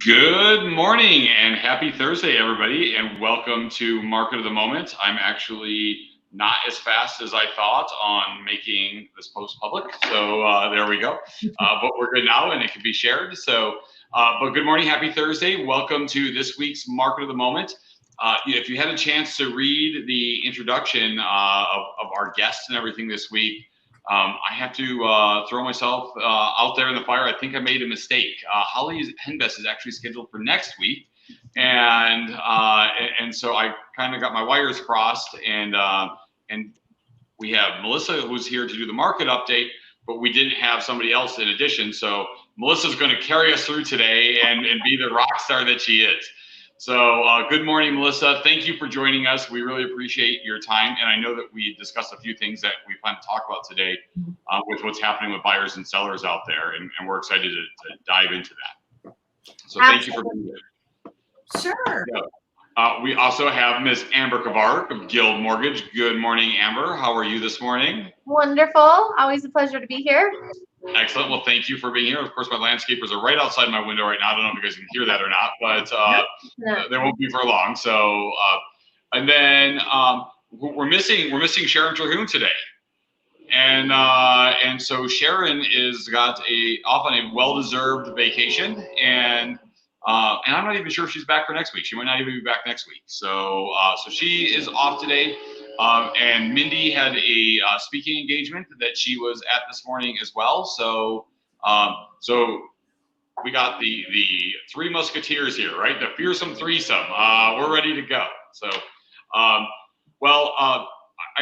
Good morning and happy Thursday, everybody, and welcome to Market of the Moment. I'm actually not as fast as I thought on making this post public, so there we go. But we're good now, and it can be shared. But good morning, happy Thursday. Welcome to this week's Market of the Moment. If you had a chance to read the introduction of our guests and everything this week, I have to throw myself out there in the fire. I think I made a mistake. Holly Henbest is actually scheduled for next week, and so I kind of got my wires crossed. And we have Melissa, who's here to do the market update, but we didn't have somebody else in addition. So Melissa's going to carry us through today and be the rock star that she is. So good morning, Melissa. Thank you for joining us. We really appreciate your time. And I know that we discussed a few things that we plan to talk about today with what's happening with buyers and sellers out there. And we're excited to dive into that. So thank you for being here. Sure. Yeah. We also have Ms. Amber Kovarik of Guild Mortgage. Good morning, Amber. How are you this morning? Wonderful. Always a pleasure to be here. Excellent. Well, thank you for being here. Of course, my landscapers are right outside my window right now. I don't know if you guys can hear that or not, but they won't be for long. So, and then we're missing Sharon Terhune today, and so Sharon is off on a well-deserved vacation, and I'm not even sure if she's back for next week. She might not even be back next week. So she is off today. And Mindy had a speaking engagement that she was at this morning as well. So we got the three musketeers here, right? The fearsome threesome. We're ready to go. So, I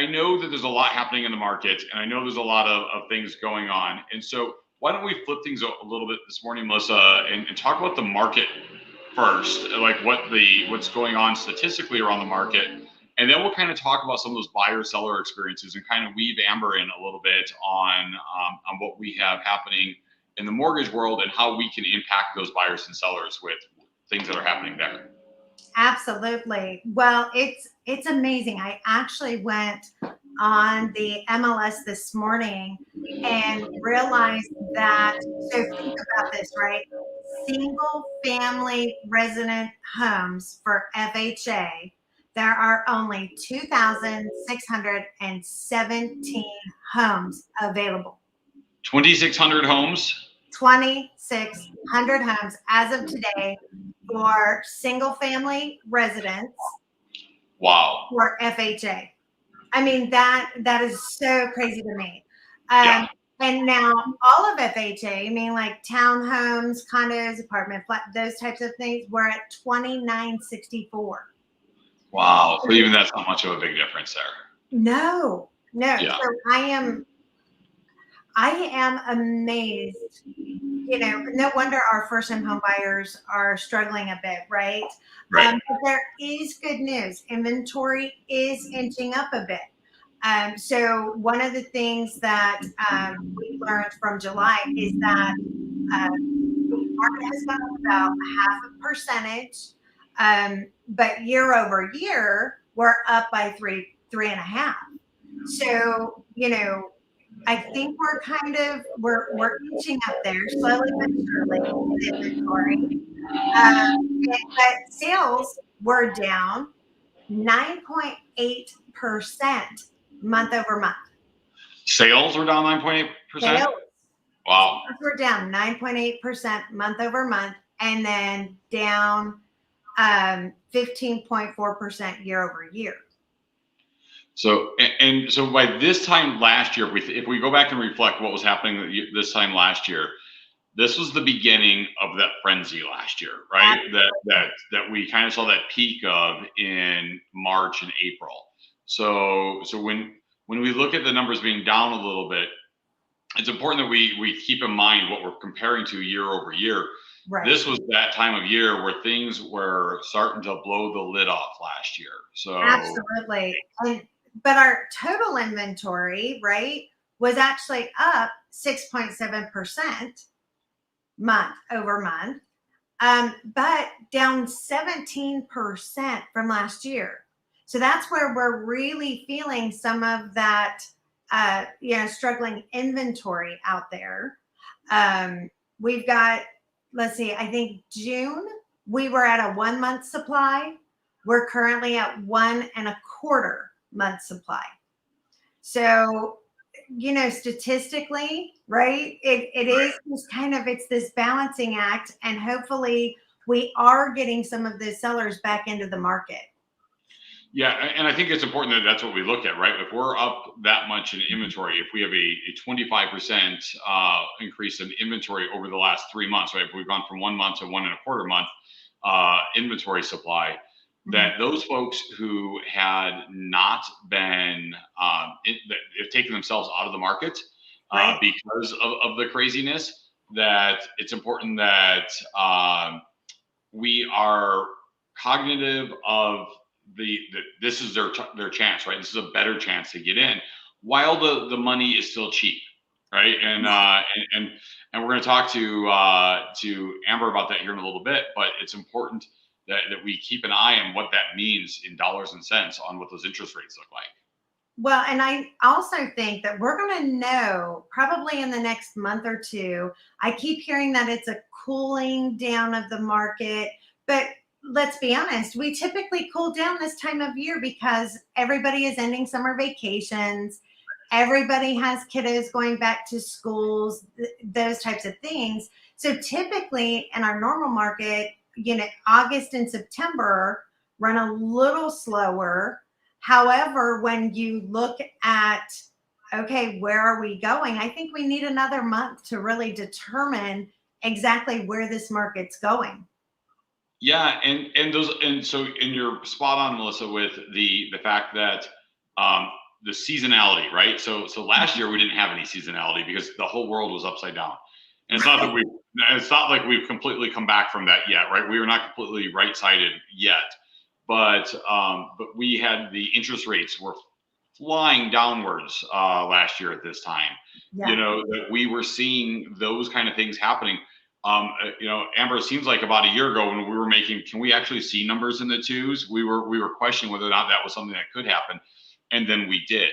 know that there's a lot happening in the market, and I know there's a lot of things going on. And so why don't we flip things a little bit this morning, Melissa, and talk about the market first, like what's going on statistically around the market. And then we'll kind of talk about some of those buyer-seller experiences and kind of weave Amber in a little bit on what we have happening in the mortgage world and how we can impact those buyers and sellers with things that are happening there. Absolutely. Well, it's amazing. I actually went on the MLS this morning and realized that, so think about this, right? Single family resident homes for FHA, there are only 2,617 homes available. 2,600 homes? 2,600 homes as of today for single family residents. Wow. For FHA. I mean, that is so crazy to me. Yeah. And now all of FHA, I mean, like townhomes, condos, apartment, flat, those types of things, we're at 2,964. Wow. So even that's not much of a big difference there. No. Yeah. So I am amazed. You know, no wonder our first-time home buyers are struggling a bit, right? Right. But there is good news. Inventory is inching up a bit. So one of the things that we learned from July is that the market has gone up about 0.5%. But year over year, we're up by 3.5. So, you know, I think we're inching up there slowly but surely in inventory. But sales were down 9.8% month over month. Sales were down 9.8%? Sales. Wow. Sales were down 9.8% month over month, and then down 15.4% year over year. So by this time last year, if we go back and reflect what was happening this time last year, this was the beginning of that frenzy last year, right? That we kind of saw that peak of in March and April. So when we look at the numbers being down a little bit, it's important that we keep in mind what we're comparing to year over year. Right. This was that time of year where things were starting to blow the lid off last year. So absolutely. But our total inventory, right, was actually up 6.7% month over month, but down 17% from last year. So that's where we're really feeling some of that, struggling inventory out there. We've got let's see, I think June, we were at a 1 month supply. We're currently at 1.25 month supply. So, statistically, right, it is this kind of, it's this balancing act, and hopefully we are getting some of the sellers back into the market. Yeah, and I think it's important that that's what we look at, right? If we're up that much in inventory, if we have a 25% increase in inventory over the last 3 months, right? If we've gone from 1 month to 1.25 month inventory supply, that those folks who had not been, have taken themselves out of the market Right. because of the craziness, that it's important that we are cognitive of this is their chance, right? This is a better chance to get in while the money is still cheap, right? And we're going to talk to Amber about that here in a little bit, but it's important that we keep an eye on what that means in dollars and cents on what those interest rates look like. Well, and I also think that we're going to know probably in the next month or two. I keep hearing that it's a cooling down of the market, but let's be honest, we typically cool down this time of year because everybody is ending summer vacations. Everybody has kiddos going back to schools, those types of things. So typically in our normal market, August and September run a little slower. However, when you look at, okay, where are we going? I think we need another month to really determine exactly where this market's going. Yeah, and so you're spot on, Melissa, with the fact that the seasonality, right? So last year we didn't have any seasonality because the whole world was upside down. And it's not like we've completely come back from that yet, right? We were not completely right-sided yet. But we had the interest rates were flying downwards last year at this time. Yeah. That we were seeing those kind of things happening. Amber, it seems like about a year ago when we were can we actually see numbers in the twos? We were questioning whether or not that was something that could happen, and then we did.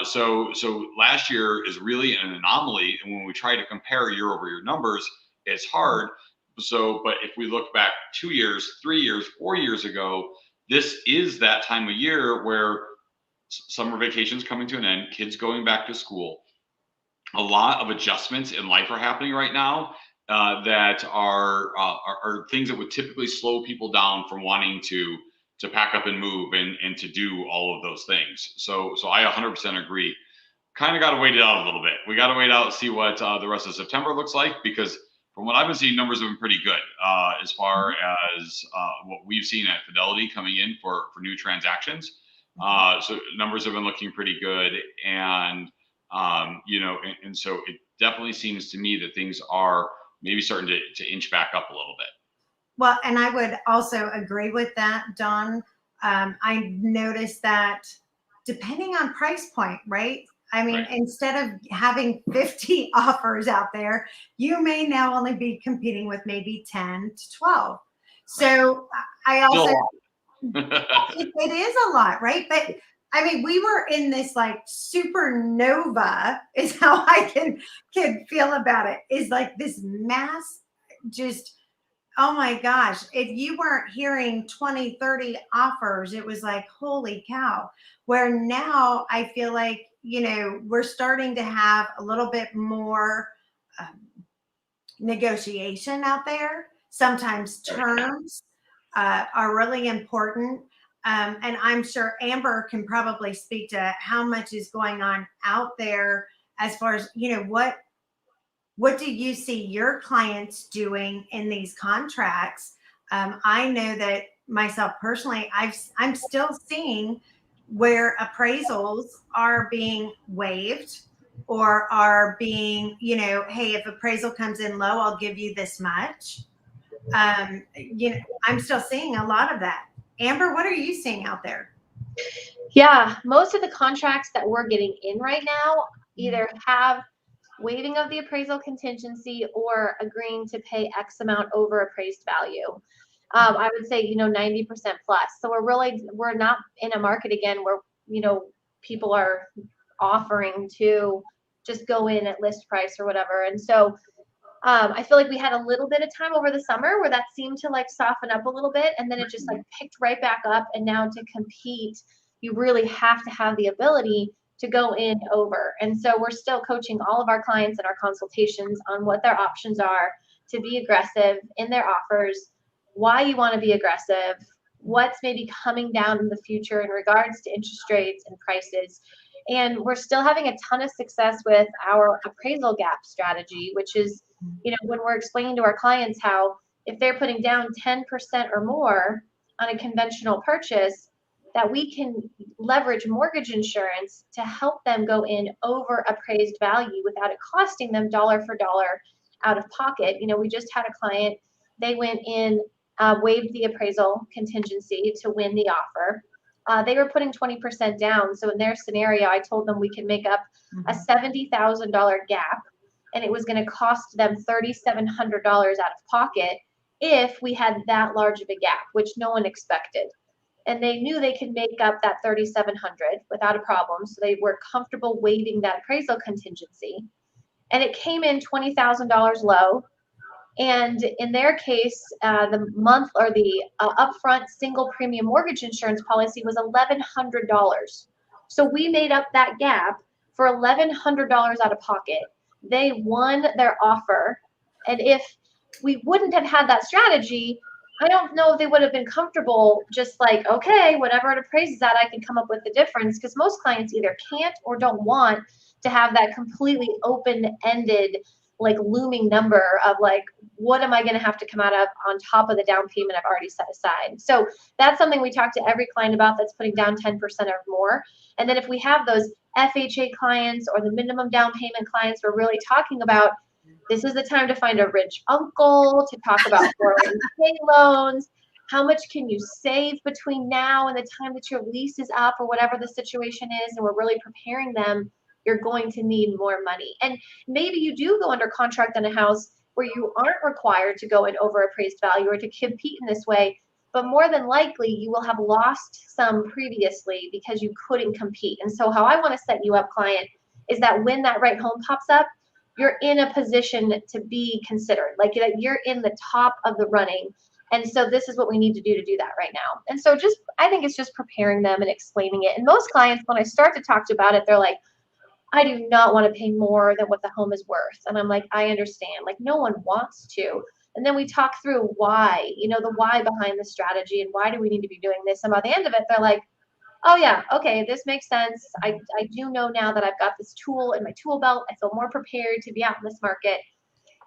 So last year is really an anomaly, and when we try to compare year-over-year numbers, it's hard. So, but if we look back 2 years, 3 years, 4 years ago, this is that time of year where summer vacations coming to an end, kids going back to school. A lot of adjustments in life are happening right now that are things that would typically slow people down from wanting to pack up and move and to do all of those things. So I 100% agree. Kind of got to wait it out a little bit. We got to wait out and see what the rest of September looks like, because from what I've been seeing, numbers have been pretty good as far as what we've seen at Fidelity coming in for new transactions. So numbers have been looking pretty good, and and so it definitely seems to me that things are maybe starting to inch back up a little bit. Well, and I would also agree with that, Don. I noticed that depending on price point, right? I mean, Instead of having 50 offers out there, you may now only be competing with maybe 10 to 12. So I also, it is a lot, right? But I mean, we were in this like supernova is how I can feel about it, is like this mass just, oh my gosh, if you weren't hearing 20, 30 offers, it was like, holy cow. Where now I feel like, we're starting to have a little bit more negotiation out there. Sometimes terms are really important. And I'm sure Amber can probably speak to how much is going on out there as far as, what do you see your clients doing in these contracts? I know that myself personally, I'm still seeing where appraisals are being waived or are being, hey, if appraisal comes in low, I'll give you this much. I'm still seeing a lot of that. Amber, what are you seeing out there? Yeah, most of the contracts that we're getting in right now either have waiving of the appraisal contingency or agreeing to pay X amount over appraised value. I would say, 90% plus. So we're not in a market again where, people are offering to just go in at list price or whatever. And so I feel like we had a little bit of time over the summer where that seemed to like soften up a little bit, and then it just like picked right back up. And now to compete, you really have to have the ability to go in over. And so we're still coaching all of our clients in our consultations on what their options are to be aggressive in their offers, why you want to be aggressive, what's maybe coming down in the future in regards to interest rates and prices. And we're still having a ton of success with our appraisal gap strategy, which is, when we're explaining to our clients how if they're putting down 10% or more on a conventional purchase, that we can leverage mortgage insurance to help them go in over appraised value without it costing them dollar for dollar out of pocket. We just had a client, they went in, waived the appraisal contingency to win the offer. They were putting 20% down. So in their scenario, I told them we could make up a $70,000 gap, and it was going to cost them $3,700 out of pocket if we had that large of a gap, which no one expected. And they knew they could make up that $3,700 without a problem. So they were comfortable waiving that appraisal contingency. And it came in $20,000 low. And in their case, the month or the upfront single premium mortgage insurance policy was $1,100. So we made up that gap for $1,100 out of pocket. They won their offer. And if we wouldn't have had that strategy, I don't know if they would have been comfortable just like, okay, whatever it appraises at, I can come up with the difference, because most clients either can't or don't want to have that completely open-ended, like looming number of like, what am I going to have to come out of on top of the down payment I've already set aside? So that's something we talk to every client about that's putting down 10% or more. And then if we have those FHA clients or the minimum down payment clients, we're really talking about, this is the time to find a rich uncle, to talk about 401k loans. How much can you save between now and the time that your lease is up, or whatever the situation is? And we're really preparing them. You're going to need more money. And maybe you do go under contract on a house where you aren't required to go in over appraised value or to compete in this way, but more than likely you will have lost some previously because you couldn't compete. And so how I want to set you up, client, is that when that right home pops up, you're in a position to be considered, like you're in the top of the running. And so this is what we need to do that right now. And so I think it's just preparing them and explaining it. And most clients, when I start to talk about it, they're like, I do not want to pay more than what the home is worth. And I'm like, I understand. Like, no one wants to. And then we talk through why, the why behind the strategy and why do we need to be doing this. And by the end of it, they're like, oh yeah, okay, this makes sense. I do know now that I've got this tool in my tool belt. I feel more prepared to be out in this market.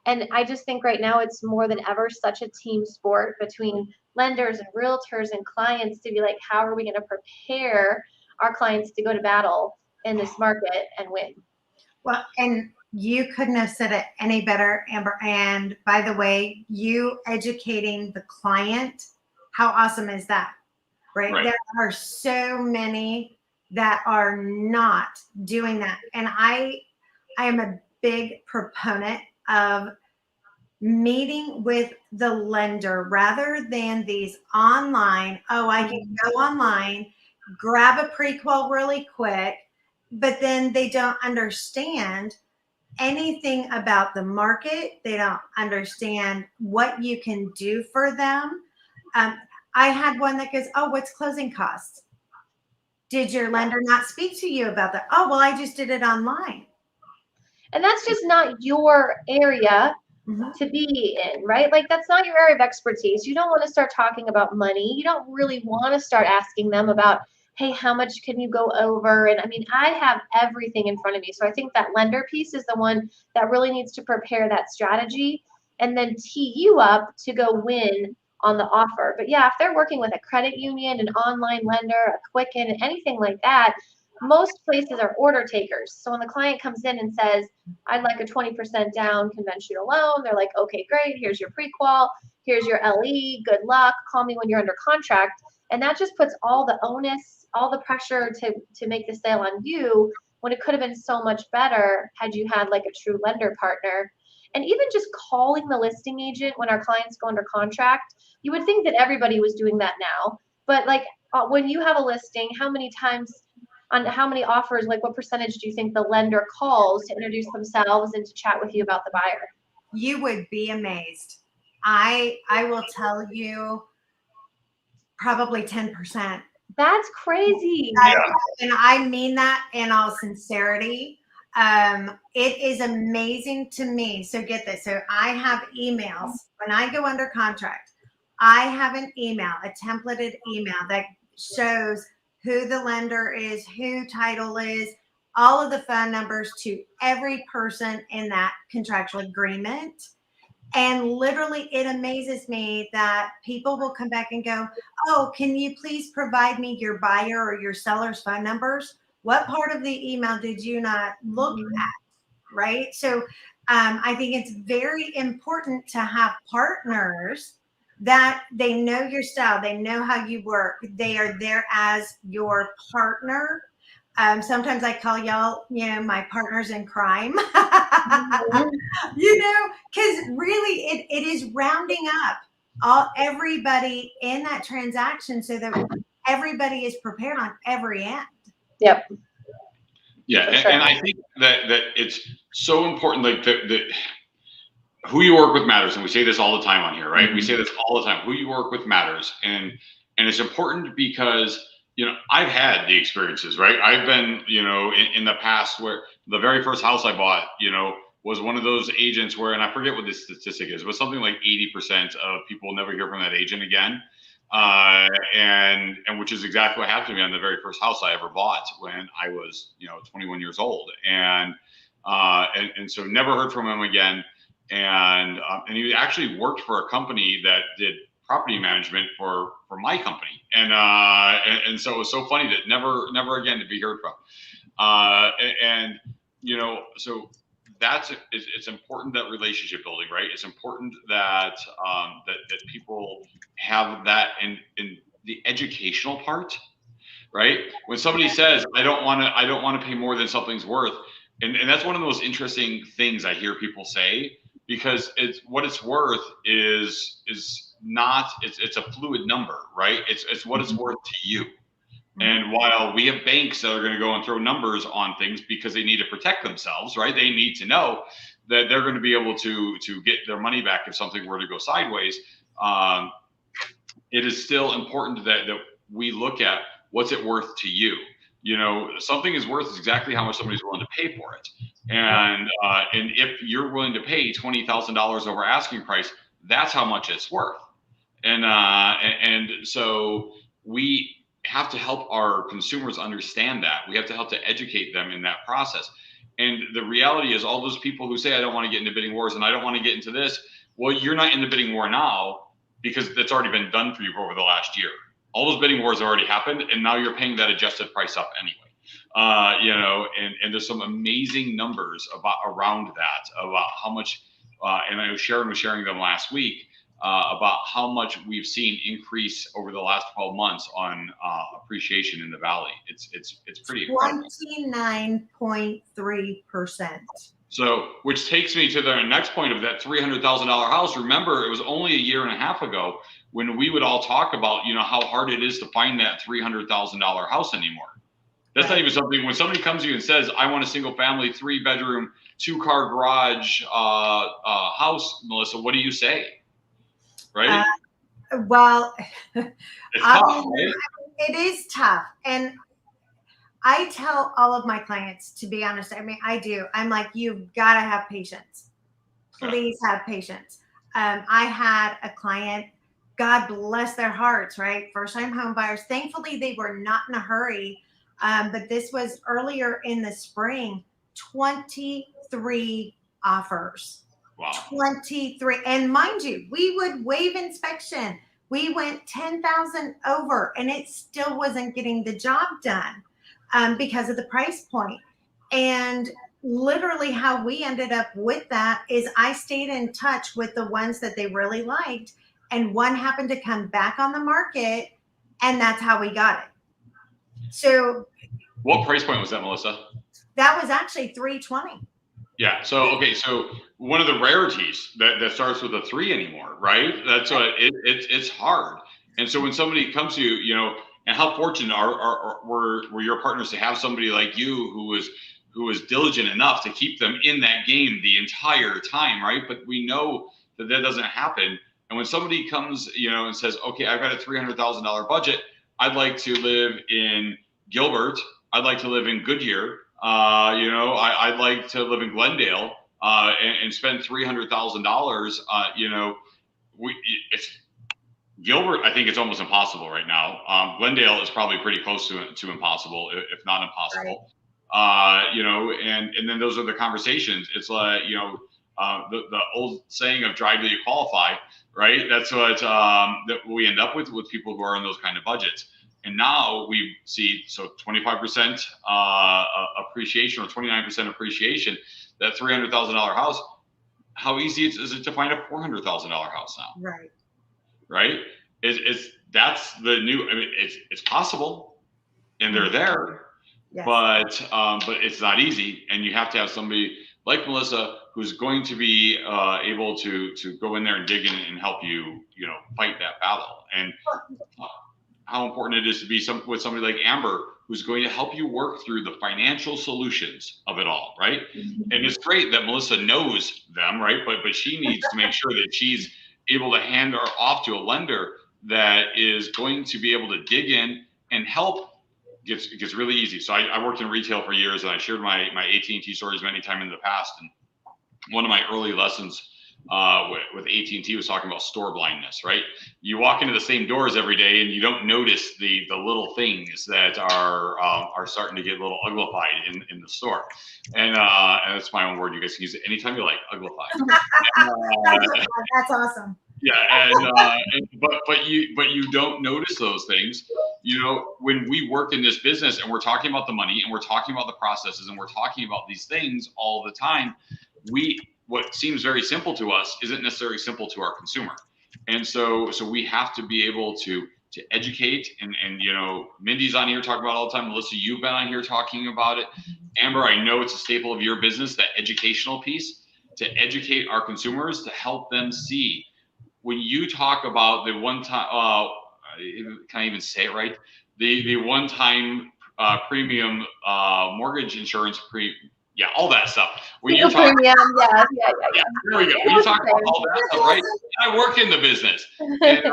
And I just think right now it's more than ever such a team sport between lenders and realtors and clients to be like, how are we going to prepare our clients to go to battle in this market and win? Well, and you couldn't have said it any better, Amber. And by the way, you educating the client, how awesome is that? Right? There are so many that are not doing that. And I am a big proponent of meeting with the lender rather than these online, I can go online, grab a pre-qual really quick, but then they don't understand anything about the market. They don't understand what you can do for them. I had one that goes, what's closing costs? Did your lender not speak to you about that? Oh, well, I just did it online. And that's just not your area to be in, right? Like, that's not your area of expertise. You don't want to start talking about money. You don't really want to start asking them about, hey, how much can you go over? And I mean, I have everything in front of me. So I think that lender piece is the one that really needs to prepare that strategy and then tee you up to go win on the offer. But yeah, if they're working with a credit union, an online lender, a Quicken, anything like that, most places are order takers. So when the client comes in and says, I'd like a 20% down conventional loan, they're like, okay, great. Here's your pre-qual. Here's your LE. Good luck. Call me when you're under contract. And that just puts all the onus, all the pressure to make the sale on you, when it could have been so much better had you had like a true lender partner. And even just calling the listing agent when our clients go under contract, you would think that everybody was doing that now. But like when you have a listing, how many times on how many offers, like what percentage do you think the lender calls to introduce themselves and to chat with you about the buyer? you would be amazed. I will tell you probably 10%. That's crazy. And I mean that in all sincerity. It is amazing to me. So get this. So I have emails when I go under contract. I have an email, a templated email that shows who the lender is, who title is, all of the phone numbers to every person in that contractual agreement. And literally, it amazes me that people will come back and go, "Oh, can you please provide me your buyer or your seller's phone numbers? What part of the email did you not look at?" Right. So I think it's very important to have partners that they know your style, they know how you work, they are there as your partner. Sometimes I call y'all, my partners in crime. Because really it is rounding up everybody in that transaction so that everybody is prepared on every end. Yep. Yeah, and I think that it's so important, like the who you work with matters, and we say this all the time on here, right? We say this all the time. Who you work with matters, and it's important because I've had the experiences, right? I've been in the past where the very first house I bought, was one of those agents where, and I forget what the statistic is, but something like 80% of people never hear from that agent again. And which is exactly what happened to me on the very first house I ever bought when I was 21 years old, and so never heard from him again. And he actually worked for a company that did property management for my company, and so it was so funny that never again to be heard from. So it's important, that relationship building, right? It's important that that people have that in the educational part, right? When somebody says, I don't want to pay more than something's worth, and that's one of the most interesting things I hear people say, because it's what it's worth is not, it's a fluid number, right? It's what it's worth to you. And while we have banks that are going to go and throw numbers on things because they need to protect themselves, right? They need to know that they're going to be able to get their money back if something were to go sideways. It is still important that we look at what's it worth to you. Something is worth exactly how much somebody's willing to pay for it. And if you're willing to pay $20,000 over asking price, that's how much it's worth. And so we have to help our consumers understand that. We have to help to educate them in that process. And the reality is, all those people who say, I don't want to get into bidding wars and I don't want to get into this, well, you're not in the bidding war now because that's already been done for you over the last year. All those bidding wars already happened, and now you're paying that adjusted price up anyway. And there's some amazing numbers around that, about how much, and I know Sharon was sharing them last week, about how much we've seen increase over the last 12 months on appreciation in the valley. It's pretty incredible. 29.3%. So, which takes me to the next point of that $300,000 house. Remember, it was only a year and a half ago when we would all talk about, how hard it is to find that $300,000 house anymore. That's not even something, when somebody comes to you and says, I want a single family, 3-bedroom, 2-car garage house, Melissa, what do you say? Right? Well, it's tough, right? It is tough. And I tell all of my clients, to be honest, I do. I'm like, you've got to have patience. Please have patience. I had a client, God bless their hearts, right? First-time home buyers. Thankfully, they were not in a hurry. But this was earlier in the spring, 23 offers. Wow. 23. And mind you, we would waive inspection. We went 10,000 over, and it still wasn't getting the job done because of the price point. And literally how we ended up with that is I stayed in touch with the ones that they really liked, and one happened to come back on the market, and that's how we got it. So what price point was that, Melissa? That was actually $320,000. Yeah. So, okay. So one of the rarities that starts with a 3 anymore, right? That's what it's hard. And so when somebody comes to you, and how fortunate were your partners to have somebody like you who who is diligent enough to keep them in that game the entire time, right? But we know that doesn't happen. And when somebody comes, and says, okay, I've got a $300,000 budget, I'd like to live in Gilbert, I'd like to live in Goodyear, I'd like to live in Glendale, and spend $300,000, it's Gilbert, I think it's almost impossible right now. Glendale is probably pretty close to impossible, if not impossible. Right. And then those are the conversations. It's like, the old saying of drive till you qualify, right? That's what that we end up with people who are in those kind of budgets. And now we see 25% appreciation or 29% appreciation. That $300,000 house. How easy is it to find a $400,000 house now? Right. Right? That's the new. I mean, it's possible, and they're there, yes. but it's not easy, and you have to have somebody like Melissa who's going to be able to go in there and dig in and help you, fight that battle. And how important it is to be with somebody like Amber, who's going to help you work through the financial solutions of it all, right? Mm-hmm. And it's great that Melissa knows them, right? But she needs to make sure that she's able to hand her off to a lender that is going to be able to dig in and help. It gets really easy. So I worked in retail for years, and I shared my AT&T stories many times in the past. And one of my early lessons with AT&T was talking about store blindness, right? You walk into the same doors every day and you don't notice the little things that are starting to get a little uglified in the store. And that's my own word. You guys can use it anytime you like, uglified. That's awesome. Yeah, but you don't notice those things. When we work in this business and we're talking about the money and we're talking about the processes and we're talking about these things all the time, what seems very simple to us isn't necessarily simple to our consumer. And so we have to be able to educate, and Mindy's on here talking about it all the time. Melissa, you've been on here talking about it. Amber, I know it's a staple of your business, that educational piece, to educate our consumers, to help them see. When you talk about the one time, can I even say it right? The one time premium mortgage insurance yeah, all that stuff. When you're talking, yeah, there we go. When you talk about all that stuff, right? I work in the business, and,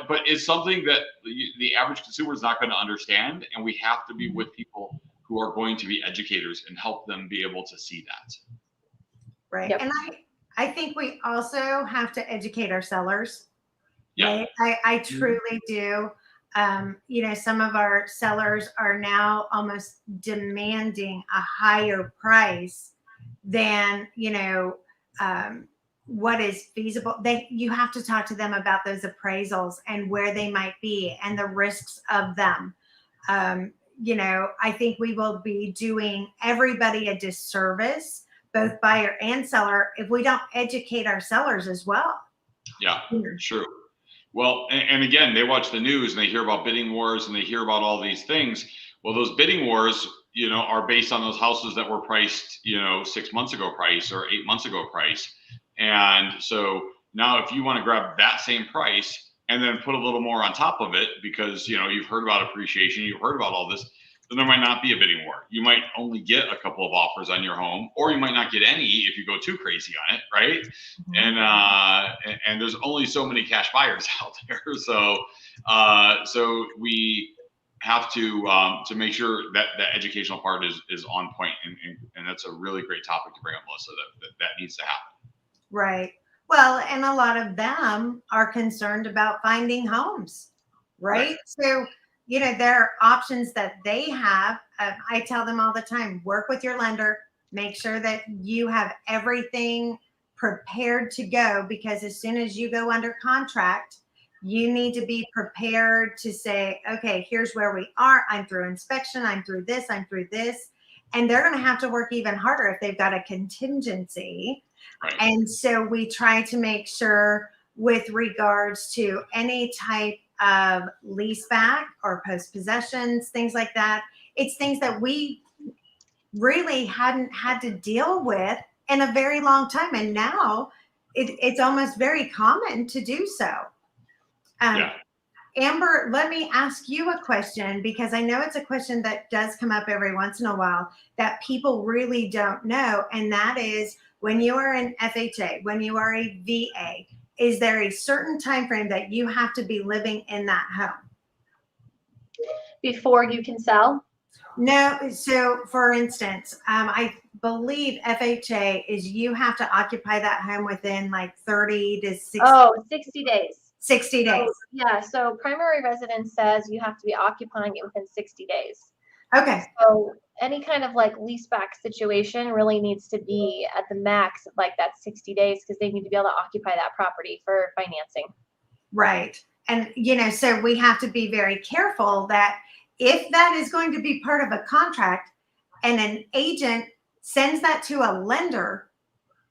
but it's something that the average consumer is not going to understand, and we have to be with people who are going to be educators and help them be able to see that. Right, yep. And I think we also have to educate our sellers. Yeah, right? I truly do. Some of our sellers are now almost demanding a higher price than, what is feasible. You have to talk to them about those appraisals and where they might be and the risks of them. I think we will be doing everybody a disservice, both buyer and seller, if we don't educate our sellers as well. Yeah, true. Well, and again, they watch the news and they hear about bidding wars and they hear about all these things. Well, those bidding wars, are based on those houses that were priced, 6 months ago price or 8 months ago price. And so now if you want to grab that same price and then put a little more on top of it, because, you've heard about appreciation, you've heard about all this, then there might not be a bidding war. You might only get a couple of offers on your home, or you might not get any if you go too crazy on it, right? Mm-hmm. And there's only so many cash buyers out there, so we have to make sure that educational part is on point, and that's a really great topic to bring up, Melissa. That needs to happen. Right. Well, and a lot of them are concerned about finding homes, right? So. There are options that they have. I tell them all the time, work with your lender, make sure that you have everything prepared to go, because as soon as you go under contract, you need to be prepared to say, okay, here's where we are. I'm through inspection. I'm through this. I'm through this. And they're going to have to work even harder if they've got a contingency. Right. And so we try to make sure, with regards to any type of lease back or post possessions, things like that, it's things that we really hadn't had to deal with in a very long time, and now it's almost very common to do so. Amber, let me ask you a question, because I know it's a question that does come up every once in a while that people really don't know. And that is, when you are an FHA, when you are a VA, is there a certain time frame that you have to be living in that home before you can sell? No. So for instance, I believe FHA is you have to occupy that home within like 30 to 60, Oh, 60 days. 60 days. So, yeah. So primary residence says you have to be occupying it within 60 days. Okay. So any kind of like leaseback situation really needs to be at the max of like that 60 days, because they need to be able to occupy that property for financing. Right. And, so we have to be very careful that if that is going to be part of a contract and an agent sends that to a lender,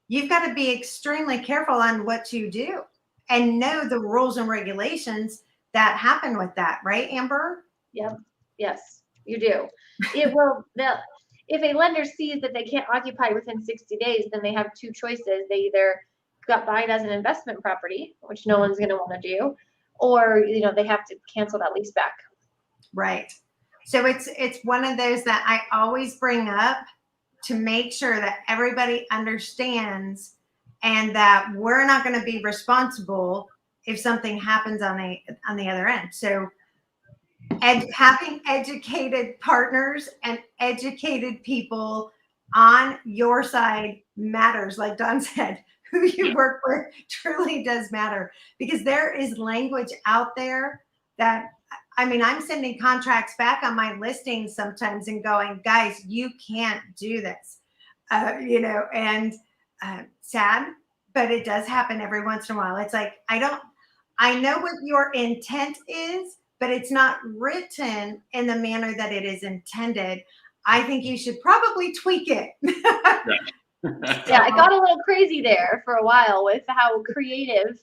you've got to be extremely careful on what you do and know the rules and regulations that happen with that. Right, Amber? Yep. Yes, you do. It will. If a lender sees that they can't occupy within 60 days, then they have two choices. They either buy it as an investment property, which no one's going to want to do, or they have to cancel that lease back. Right. So it's one of those that I always bring up to make sure that everybody understands, and that we're not going to be responsible if something happens on the other end. So having educated partners and educated people on your side matters. Like Don said, who you work with truly does matter, because there is language out there that, I'm sending contracts back on my listings sometimes and going, guys, you can't do this, and sad, but it does happen every once in a while. It's like, I know what your intent is, but it's not written in the manner that it is intended. I think you should probably tweak it. Yeah, it got a little crazy there for a while with how creative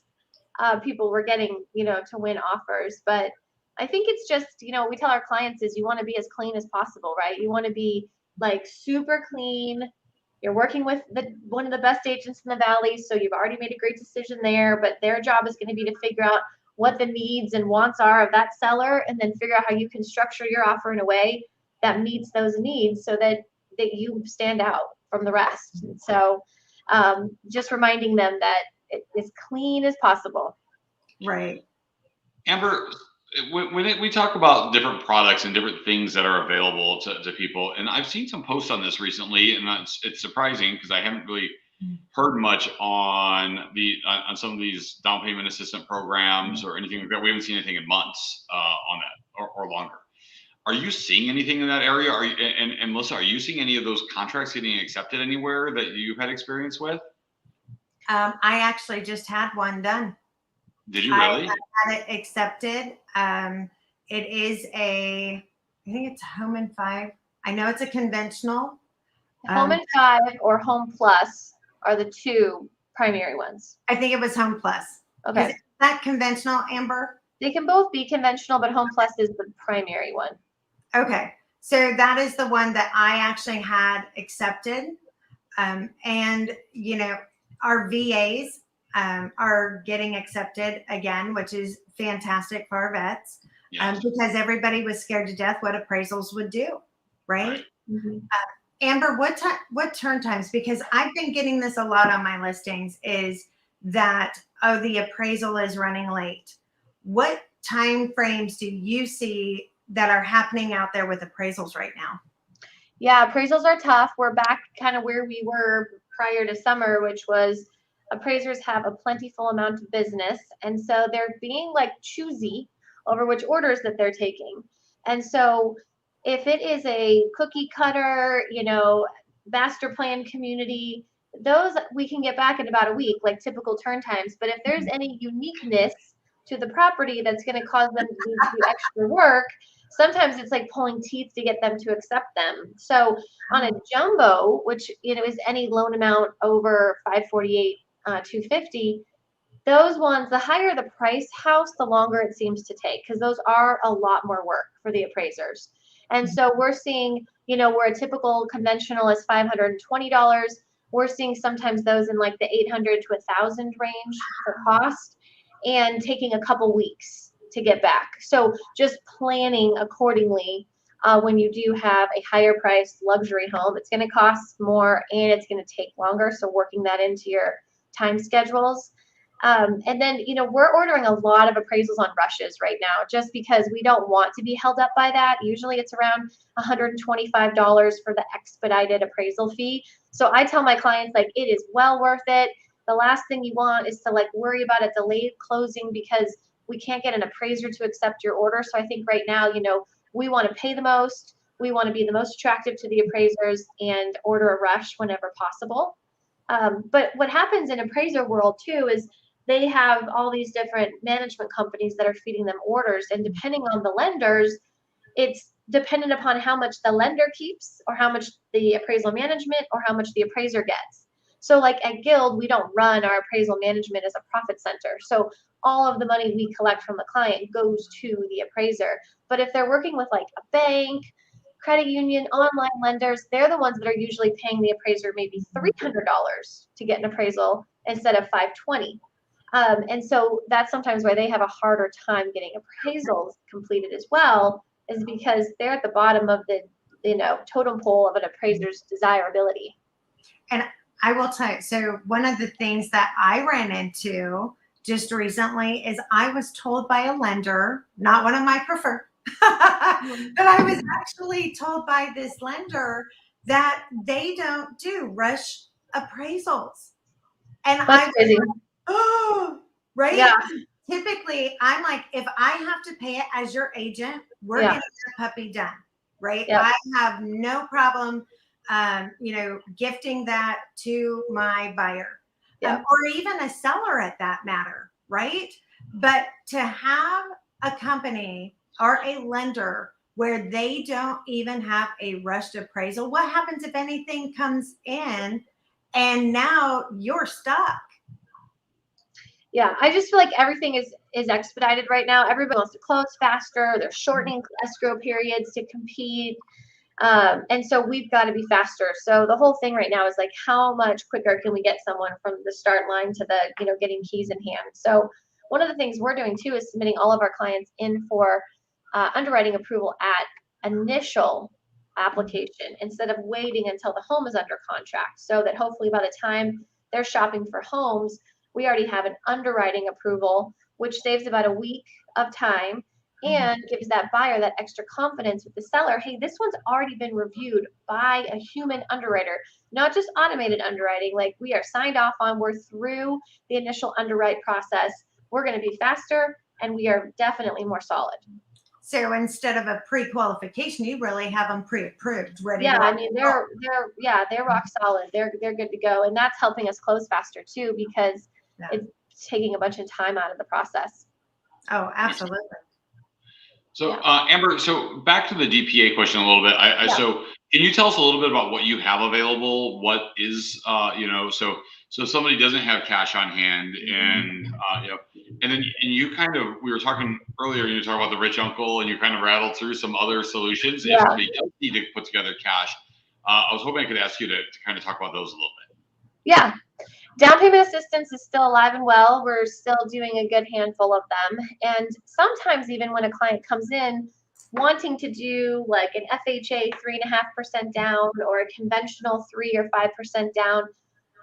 people were getting, to win offers. But I think it's just, we tell our clients is you want to be as clean as possible, right? You want to be like super clean. You're working with one of the best agents in the Valley, so you've already made a great decision there, but their job is going to be to figure out what the needs and wants are of that seller, and then figure out how you can structure your offer in a way that meets those needs so that you stand out from the rest. And so just reminding them that it's as clean as possible. Right. Amber, when we talk about different products and different things that are available to people, and I've seen some posts on this recently, and it's surprising because I haven't really heard much on some of these down payment assistance programs or anything like that. We haven't seen anything in months on that or longer. Are you seeing anything in that area? And Melissa, are you seeing any of those contracts getting accepted anywhere that you've had experience with? I actually just had one done. Did you really? I had it accepted. It is I think it's Home in 5. I know it's a conventional. Home in 5 or Home Plus are the two primary ones. I think it was Home Plus. Okay. Is that conventional, Amber? They can both be conventional, but Home Plus is the primary one. Okay. So that is the one that I actually had accepted. And, our VAs are getting accepted again, which is fantastic for our vets, because everybody was scared to death what appraisals would do, right? Mm-hmm. Amber, what turn times? Because I've been getting this a lot on my listings is that, the appraisal is running late. What time frames do you see that are happening out there with appraisals right now? Yeah, appraisals are tough. We're back kind of where we were prior to summer, which was appraisers have a plentiful amount of business. And so they're being like choosy over which orders that they're taking. And so if it is a cookie cutter, master plan community, those we can get back in about a week, like typical turn times. But if there's any uniqueness to the property that's going to cause them to do extra work, sometimes it's like pulling teeth to get them to accept them. So on a jumbo, which is any loan amount over 548, 250, those ones, the higher the price house, the longer it seems to take, because those are a lot more work for the appraisers. And so we're seeing, where a typical conventional is $520, we're seeing sometimes those in like the 800 to 1,000 range for cost, and taking a couple weeks to get back. So just planning accordingly. When you do have a higher priced luxury home, it's going to cost more and it's going to take longer. So working that into your time schedules. And then, we're ordering a lot of appraisals on rushes right now, just because we don't want to be held up by that. Usually it's around $125 for the expedited appraisal fee. So I tell my clients, like, it is well worth it. The last thing you want is to worry about a delayed closing because we can't get an appraiser to accept your order. So I think right now, we want to pay the most. We want to be the most attractive to the appraisers and order a rush whenever possible. But what happens in appraiser world too is they have all these different management companies that are feeding them orders. And depending on the lenders, it's dependent upon how much the lender keeps or how much the appraisal management or how much the appraiser gets. So at Guild, we don't run our appraisal management as a profit center. So all of the money we collect from the client goes to the appraiser. But if they're working with a bank, credit union, online lenders, they're the ones that are usually paying the appraiser maybe $300 to get an appraisal instead of $520. And so that's sometimes why they have a harder time getting appraisals completed as well, is because they're at the bottom of the totem pole of an appraiser's desirability. And I will tell you, so one of the things that I ran into just recently is I was told by a lender, not one of my preferred, but I was actually told by this lender that they don't do rush appraisals. And That's crazy. Oh, right? Yeah. Typically, I'm like, if I have to pay it as your agent, we're Yeah. getting the puppy done, right? Yep. I have no problem, gifting that to my buyer, Yep. or even a seller at that matter, right? But to have a company or a lender where they don't even have a rushed appraisal, what happens if anything comes in and now you're stuck? Yeah, I just feel like everything is expedited right now. Everybody wants to close faster. They're shortening escrow periods to compete. And so we've got to be faster. So the whole thing right now is how much quicker can we get someone from the start line to the, getting keys in hand. So one of the things we're doing too is submitting all of our clients in for underwriting approval at initial application instead of waiting until the home is under contract, so that hopefully by the time they're shopping for homes, we already have an underwriting approval, which saves about a week of time and gives that buyer that extra confidence with the seller. Hey, this one's already been reviewed by a human underwriter, not just automated underwriting. We are signed off on, we're through the initial underwrite process. We're going to be faster and we are definitely more solid. So instead of a pre-qualification, you really have them pre-approved, ready. Yeah, I mean they're rock solid. They're good to go, and that's helping us close faster too, because it's taking a bunch of time out of the process. Oh, absolutely. So Amber, so back to the DPA question a little bit. So can you tell us a little bit about what you have available? What is so if somebody doesn't have cash on hand, and and then you we were talking earlier, you talked about the rich uncle, and you kind of rattled through some other solutions. Yeah. If somebody does need to put together cash, I was hoping I could ask you to kind of talk about those a little bit. Yeah. Down payment assistance is still alive and well. We're still doing a good handful of them. And sometimes even when a client comes in wanting to do an FHA 3.5% down or a conventional 3 or 5% down,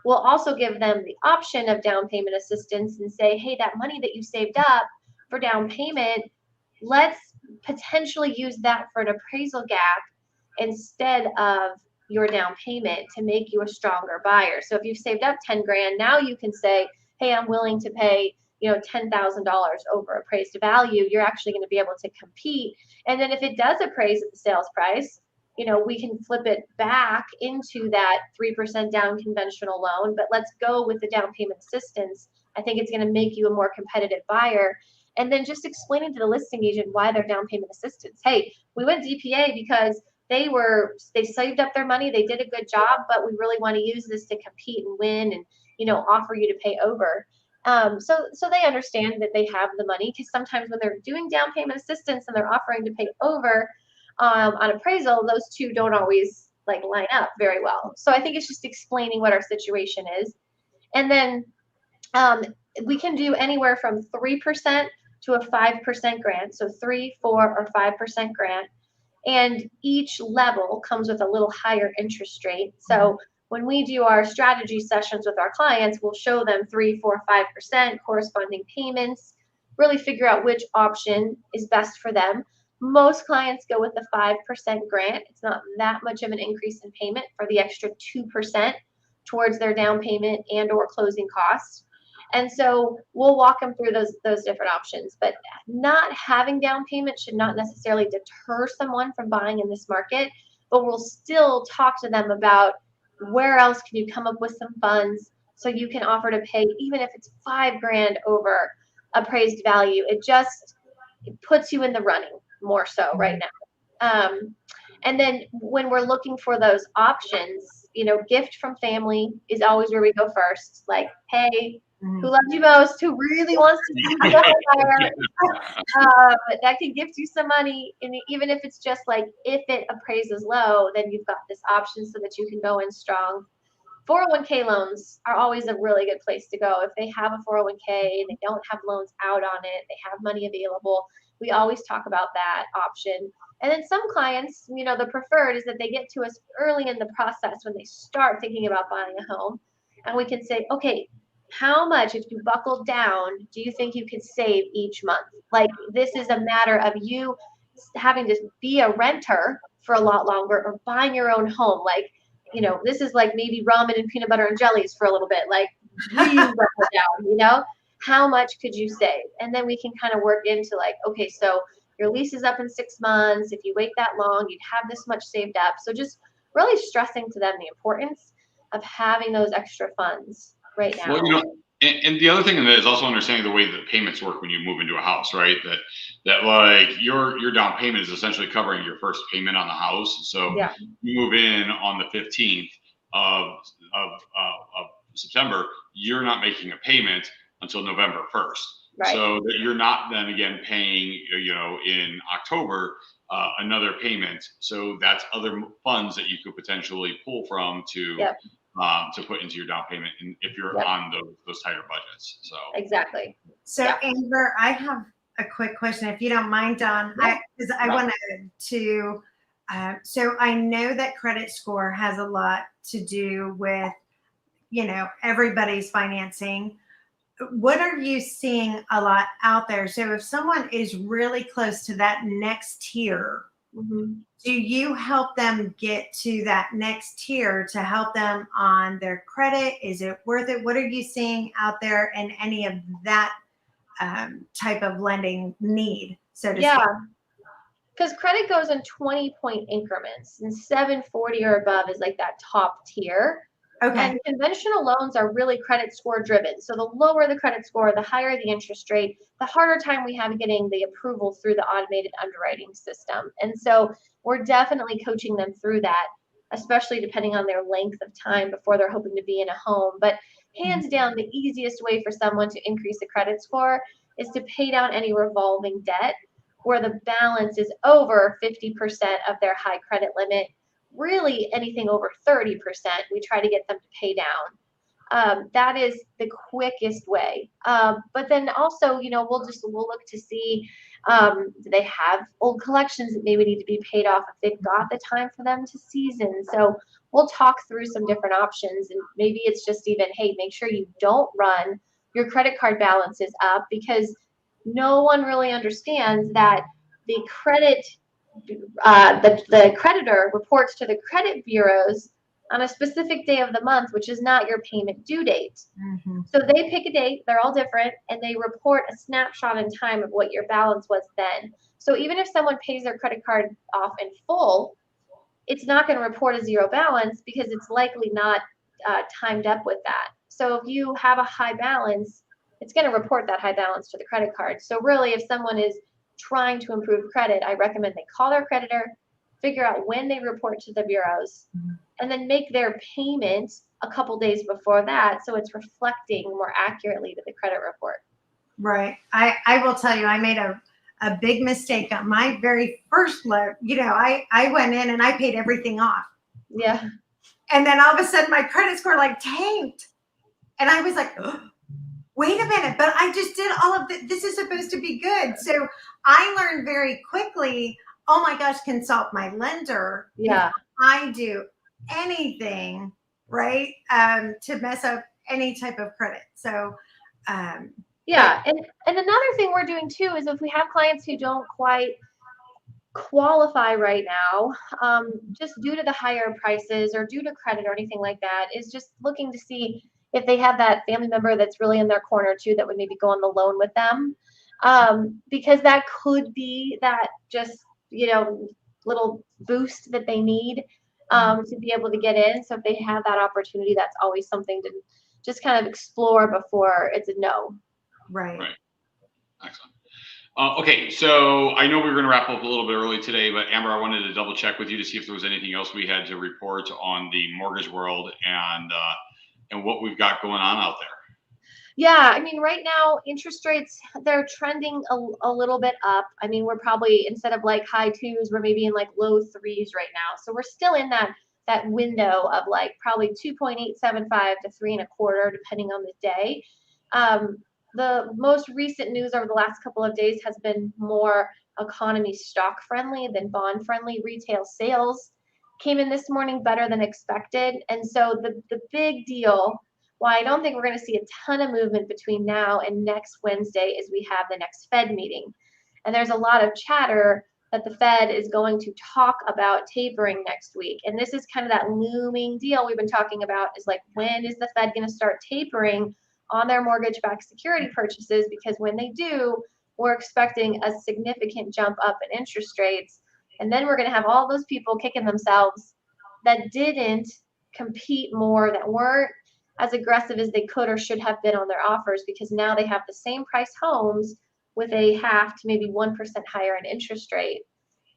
we'll also give them the option of down payment assistance and say, hey, that money that you saved up for down payment, let's potentially use that for an appraisal gap instead of your down payment to make you a stronger buyer. So if you've saved up 10 grand, now you can say, hey, I'm willing to pay, $10,000 over appraised value. You're actually going to be able to compete. And then if it does appraise at the sales price, we can flip it back into that 3% down conventional loan, but let's go with the down payment assistance. I think it's going to make you a more competitive buyer. And then just explaining to the listing agent why they're down payment assistance. Hey, we went DPA because they saved up their money, they did a good job, but we really want to use this to compete and win and, offer you to pay over. So they understand that they have the money, because sometimes when they're doing down payment assistance and they're offering to pay over on appraisal, those two don't always line up very well. So I think it's just explaining what our situation is. And then we can do anywhere from 3% to a 5% grant. So 3, 4, or 5% grant. And each level comes with a little higher interest rate. So when we do our strategy sessions with our clients, we'll show them 3, 4, 5% corresponding payments, really figure out which option is best for them. Most clients go with the 5% grant. It's not that much of an increase in payment for the extra 2% towards their down payment and or closing costs. And so we'll walk them through those different options. But not having down payment should not necessarily deter someone from buying in this market, but we'll still talk to them about where else can you come up with some funds so you can offer to pay, even if it's $5,000 over appraised value. It puts you in the running more so right now. And then when we're looking for those options, gift from family is always where we go first. Like, hey, who loves you most, who really wants to see you go higher, that can gift you some money. And even if it's just like, if it appraises low, then you've got this option so that you can go in strong. 401k loans are always a really good place to go. If they have a 401k and they don't have loans out on it, they have money available, we always talk about that option. And then some clients, the preferred is that they get to us early in the process when they start thinking about buying a home. And we can say, okay, how much, if you buckled down, do you think you could save each month? Like, this is a matter of you having to be a renter for a lot longer or buying your own home. Like, this is like maybe ramen and peanut butter and jellies for a little bit. Like, please buckle down, how much could you save? And then we can kind of work into like, okay, so your lease is up in 6 months. If you wait that long, you'd have this much saved up. So just really stressing to them the importance of having those extra funds right now. Well, and the other thing is also understanding the way that payments work when you move into a house, right? That like your down payment is essentially covering your first payment on the house. So you move in on the 15th of September, you're not making a payment until November 1st. Right. So that you're not then again paying, in October, another payment. So that's other funds that you could potentially pull from to put into your down payment, and if you're on those tighter budgets. So exactly. So Amber, I have a quick question, if you don't mind, Don. Because I wanted to. So I know that credit score has a lot to do with, everybody's financing. What are you seeing a lot out there? So if someone is really close to that next tier, do you help them get to that next tier to help them on their credit? Is it worth it? What are you seeing out there in any of that type of lending need, so to speak? Because credit goes in 20-point increments, and 740 or above is like that top tier. Okay. And conventional loans are really credit score driven. So the lower the credit score, the higher the interest rate, the harder time we have getting the approval through the automated underwriting system. And so we're definitely coaching them through that, especially depending on their length of time before they're hoping to be in a home. But hands down, the easiest way for someone to increase a credit score is to pay down any revolving debt where the balance is over 50% of their high credit limit. Really anything over 30%, we try to get them to pay down. That is the quickest way. But then also, we'll look to see, do they have old collections that maybe need to be paid off if they've got the time for them to season. So we'll talk through some different options, and maybe it's just even, hey, make sure you don't run your credit card balances up, because no one really understands that the credit the creditor reports to the credit bureaus on a specific day of the month, which is not your payment due date. So they pick a date, they're all different, and they report a snapshot in time of what your balance was then. So even if someone pays their credit card off in full, it's not going to report a zero balance because it's likely not timed up with that. So if you have a high balance, it's going to report that high balance to the credit card. So really, if someone is trying to improve credit, I recommend they call their creditor, figure out when they report to the bureaus, and then make their payment a couple days before that, so it's reflecting more accurately to the credit report. Right. I will tell you, I made a big mistake on my very first loan. I went in and I paid everything off. Yeah. And then all of a sudden my credit score tanked. And I was like, oh, wait a minute, but I I just did all of this is supposed to be good. So I learned very quickly, oh my gosh, consult my lender. Yeah. I do anything, right, to mess up any type of credit. So, yeah. And another thing we're doing too is if we have clients who don't quite qualify right now, just due to the higher prices or due to credit or anything like that, is just looking to see if they have that family member that's really in their corner too that would maybe go on the loan with them, because that could be that just little boost that they need to be able to get in. So if they have that opportunity, that's always something to just kind of explore before it's a no. right. Excellent. Okay, so I know we were going to wrap up a little bit early today, but Amber, I wanted to double check with you to see if there was anything else we had to report on the mortgage world and what we've got going on out there. Yeah, I mean, right now, interest rates, they're trending a little bit up. I mean, we're probably, instead of like high twos, we're maybe in like low threes right now. So we're still in that window of like probably 2.875 to 3.25, depending on the day. The most recent news over the last couple of days has been more economy stock friendly than bond friendly. Retail sales came in this morning better than expected. And so the big deal, why I don't think we're going to see a ton of movement between now and next Wednesday, is we have the next Fed meeting. And there's a lot of chatter that the Fed is going to talk about tapering next week. And this is kind of that looming deal we've been talking about, is like, when is the Fed going to start tapering on their mortgage-backed security purchases? Because when they do, we're expecting a significant jump up in interest rates. And then we're going to have all those people kicking themselves that didn't compete more, that weren't as aggressive as they could or should have been on their offers, because now they have the same price homes with a half to maybe 1% higher in interest rate.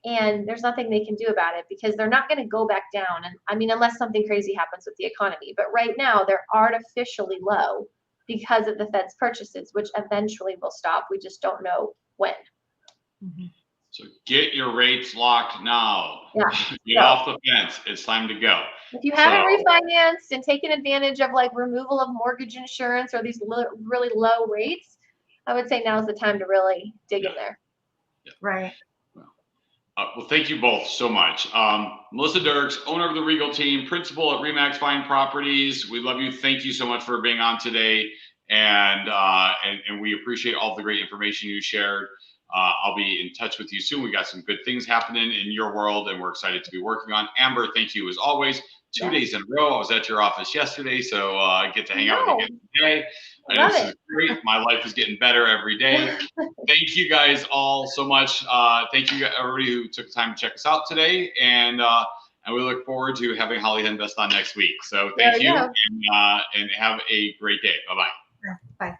And there's nothing they can do about it, because they're not going to go back down. And I mean, unless something crazy happens with the economy. But right now, they're artificially low because of the Fed's purchases, which eventually will stop. We just don't know when. Mm-hmm. So get your rates locked now. Yeah. Get off the fence. It's time to go. If you haven't refinanced and taken advantage of like removal of mortgage insurance or these really low rates, I would say now's the time to really dig in there. Yeah. Right. Well, thank you both so much. Melissa Dierks, owner of the Regal team, principal at Remax Fine Properties. We love you. Thank you so much for being on today. And we appreciate all the great information you shared. I'll be in touch with you soon. We got some good things happening in your world, and we're excited to be working on. Amber, thank you as always. 2 days in a row. I was at your office yesterday, so I get to hang out with you again today. This is great. My life is getting better every day. Thank you guys all so much. Thank you everybody who took the time to check us out today, and we look forward to having Holly Invest on next week. So thank you, and have a great day. Bye-bye. Bye.